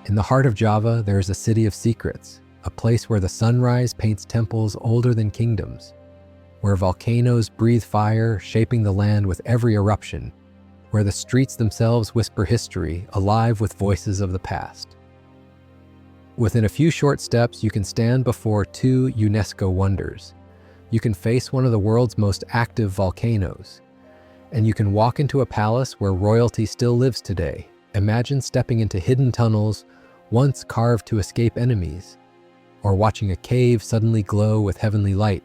In the heart of Java, there is a city of secrets, a place where the sunrise paints temples older than kingdoms, where volcanoes breathe fire, shaping the land with every eruption, where the streets themselves whisper history, alive with voices of the past. Within a few short steps, you can stand before two UNESCO wonders. You can face one of the world's most active volcanoes, and you can walk into a palace where royalty still lives today. Imagine stepping into hidden tunnels once carved to escape enemies, or watching a cave suddenly glow with heavenly light.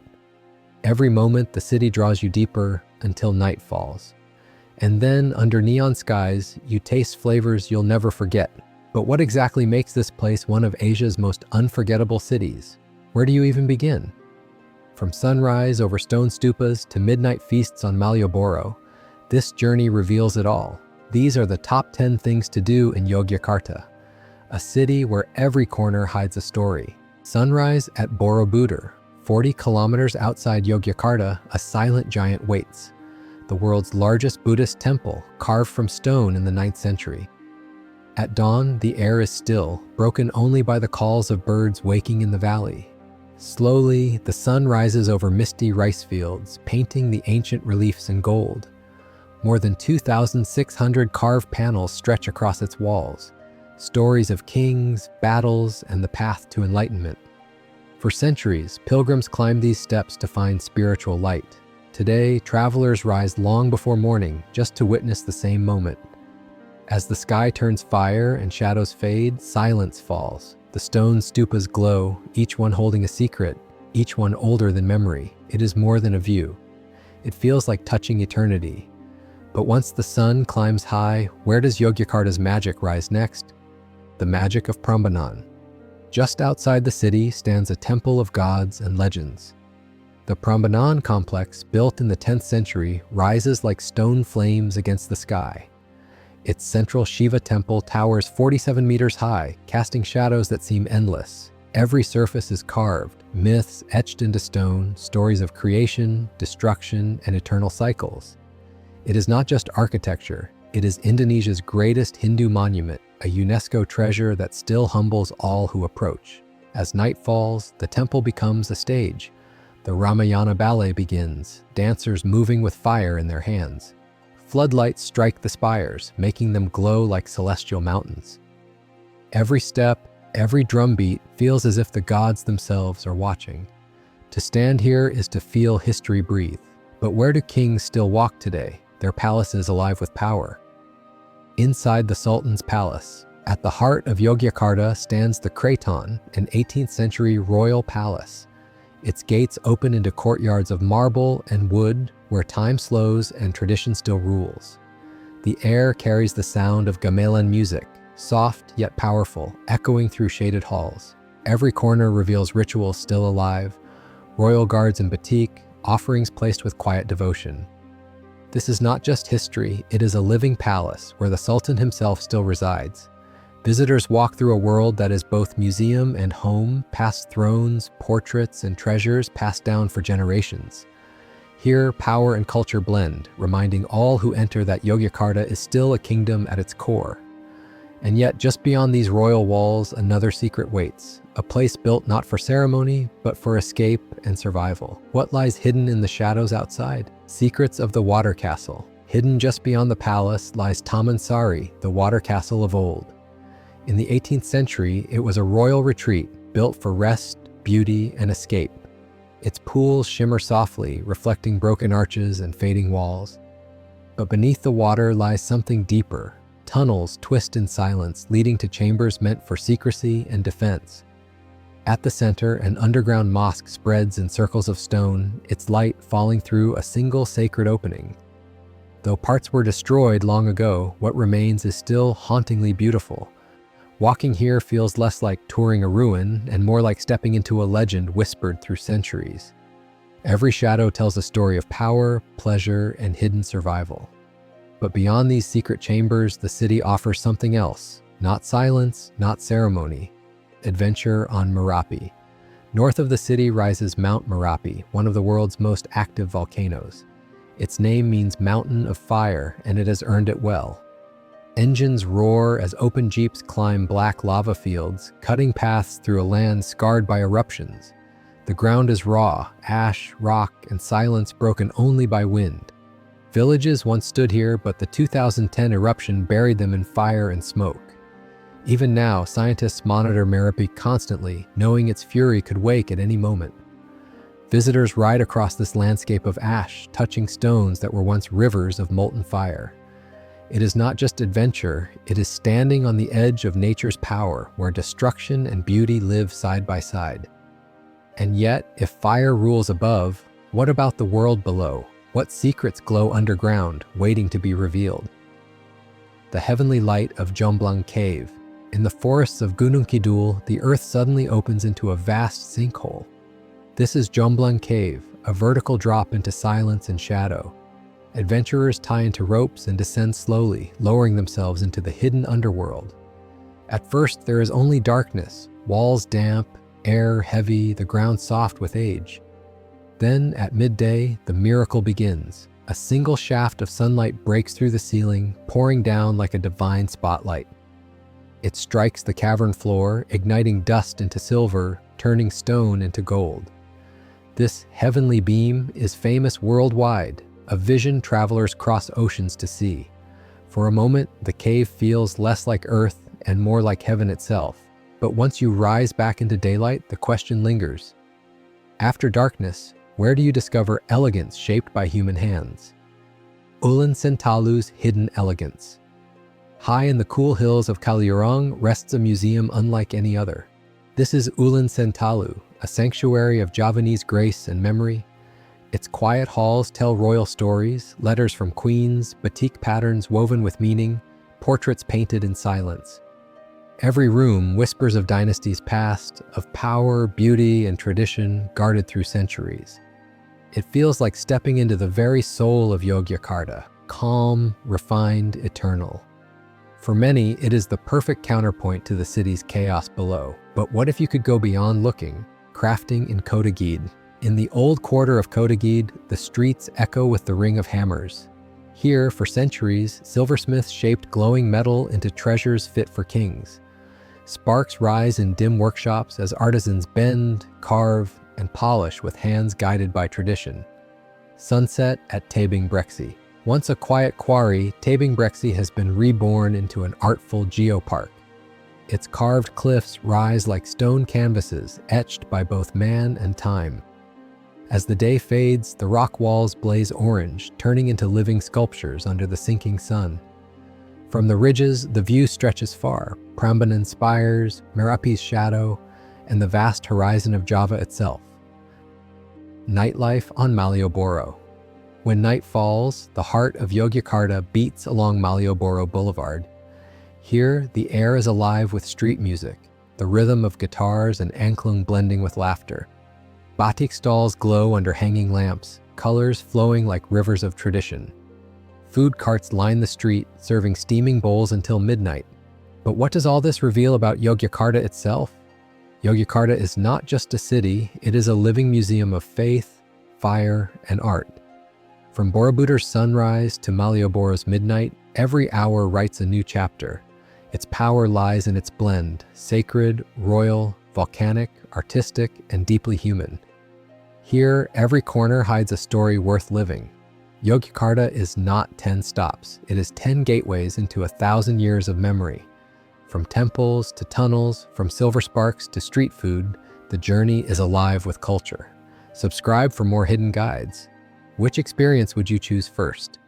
Every moment, the city draws you deeper until night falls. And then, under neon skies, you taste flavors you'll never forget. But what exactly makes this place one of Asia's most unforgettable cities? Where do you even begin? From sunrise over stone stupas to midnight feasts on Malioboro, this journey reveals it all. These are the top 10 things to do in Yogyakarta, a city where every corner hides a story. Sunrise at Borobudur, 40 kilometers outside Yogyakarta, a silent giant waits. The world's largest Buddhist temple, carved from stone in the 9th century. At dawn, the air is still, broken only by the calls of birds waking in the valley. Slowly, the sun rises over misty rice fields, painting the ancient reliefs in gold. More than 2,600 carved panels stretch across its walls, stories of kings, battles, and the path to enlightenment. For centuries, pilgrims climbed these steps to find spiritual light. Today, travelers rise long before morning just to witness the same moment. As the sky turns fire and shadows fade, silence falls. The stone stupas glow, each one holding a secret, each one older than memory. It is more than a view. It feels like touching eternity. But once the sun climbs high, where does Yogyakarta's magic rise next? The magic of Prambanan. Just outside the city stands a temple of gods and legends. The Prambanan complex, built in the 10th century, rises like stone flames against the sky. Its central Shiva temple towers 47 meters high, casting shadows that seem endless. Every surface is carved, myths etched into stone, stories of creation, destruction, and eternal cycles. It is not just architecture, it is Indonesia's greatest Hindu monument, a UNESCO treasure that still humbles all who approach. As night falls, the temple becomes a stage. The Ramayana ballet begins, dancers moving with fire in their hands. Floodlights strike the spires, making them glow like celestial mountains. Every step, every drumbeat feels as if the gods themselves are watching. To stand here is to feel history breathe. But where do kings still walk today, their palaces alive with power? Inside the Sultan's palace, at the heart of Yogyakarta, stands the Kraton, an 18th century royal palace. Its gates open into courtyards of marble and wood where time slows and tradition still rules. The air carries the sound of gamelan music, soft yet powerful, echoing through shaded halls. Every corner reveals rituals still alive, royal guards in batik, offerings placed with quiet devotion. This is not just history, it is a living palace where the Sultan himself still resides. Visitors walk through a world that is both museum and home, past thrones, portraits, and treasures passed down for generations. Here, power and culture blend, reminding all who enter that Yogyakarta is still a kingdom at its core. And yet, just beyond these royal walls, another secret waits, a place built not for ceremony, but for escape and survival. What lies hidden in the shadows outside? Secrets of the water castle. Hidden just beyond the palace lies Taman Sari, the water castle of old. In the 18th century, it was a royal retreat built for rest, beauty, and escape. Its pools shimmer softly, reflecting broken arches and fading walls. But beneath the water lies something deeper. Tunnels twist in silence, leading to chambers meant for secrecy and defense. At the center, an underground mosque spreads in circles of stone, its light falling through a single sacred opening. Though parts were destroyed long ago, what remains is still hauntingly beautiful. Walking here feels less like touring a ruin and more like stepping into a legend whispered through centuries. Every shadow tells a story of power, pleasure, and hidden survival. But beyond these secret chambers, the city offers something else. Not silence, not ceremony. Adventure on Merapi. North of the city rises Mount Merapi, one of the world's most active volcanoes. Its name means mountain of fire, and it has earned it well. Engines roar as open jeeps climb black lava fields, cutting paths through a land scarred by eruptions. The ground is raw, ash, rock, and silence broken only by wind. Villages once stood here, but the 2010 eruption buried them in fire and smoke. Even now, scientists monitor Merapi constantly, knowing its fury could wake at any moment. Visitors ride across this landscape of ash, touching stones that were once rivers of molten fire. It is not just adventure, it is standing on the edge of nature's power, where destruction and beauty live side by side. And yet, if fire rules above, what about the world below? What secrets glow underground, waiting to be revealed? The heavenly light of Jomblang Cave. In the forests of Gunung Kidul, the earth suddenly opens into a vast sinkhole. This is Jomblang Cave, a vertical drop into silence and shadow. Adventurers tie into ropes and descend slowly, lowering themselves into the hidden underworld. At first, there is only darkness, walls damp, air heavy, the ground soft with age. Then, at midday, the miracle begins. A single shaft of sunlight breaks through the ceiling, pouring down like a divine spotlight. It strikes the cavern floor, igniting dust into silver, turning stone into gold. This heavenly beam is famous worldwide, a vision travelers cross oceans to see. For a moment, the cave feels less like Earth and more like heaven itself. But once you rise back into daylight, the question lingers. After darkness, where do you discover elegance shaped by human hands? Ulan Sentalu's hidden elegance. High in the cool hills of Kaliurang rests a museum unlike any other. This is Ulan Sentalu, a sanctuary of Javanese grace and memory. Its quiet halls tell royal stories, letters from queens, batik patterns woven with meaning, portraits painted in silence. Every room whispers of dynasties past, of power, beauty, and tradition guarded through centuries. It feels like stepping into the very soul of Yogyakarta, calm, refined, eternal. For many, it is the perfect counterpoint to the city's chaos below. But what if you could go beyond looking, crafting in Kotagede? In the old quarter of Kotagede, the streets echo with the ring of hammers. Here, for centuries, silversmiths shaped glowing metal into treasures fit for kings. Sparks rise in dim workshops as artisans bend, carve, and polish with hands guided by tradition. Sunset at Tabing Brexy. Once a quiet quarry, Tabing Brexy has been reborn into an artful geopark. Its carved cliffs rise like stone canvases etched by both man and time. As the day fades, the rock walls blaze orange, turning into living sculptures under the sinking sun. From the ridges, the view stretches far, Prambanan spires, Merapi's shadow, and the vast horizon of Java itself. Nightlife on Malioboro. When night falls, the heart of Yogyakarta beats along Malioboro Boulevard. Here, the air is alive with street music, the rhythm of guitars and angklung blending with laughter. Batik stalls glow under hanging lamps, colors flowing like rivers of tradition. Food carts line the street, serving steaming bowls until midnight. But what does all this reveal about Yogyakarta itself? Yogyakarta is not just a city, it is a living museum of faith, fire, and art. From Borobudur's sunrise to Malioboro's midnight, every hour writes a new chapter. Its power lies in its blend, sacred, royal, volcanic, artistic, and deeply human. Here, every corner hides a story worth living. Yogyakarta is not 10 stops, it is 10 gateways into 1,000 years of memory. From temples to tunnels, from silver sparks to street food, the journey is alive with culture. Subscribe for more hidden guides. Which experience would you choose first?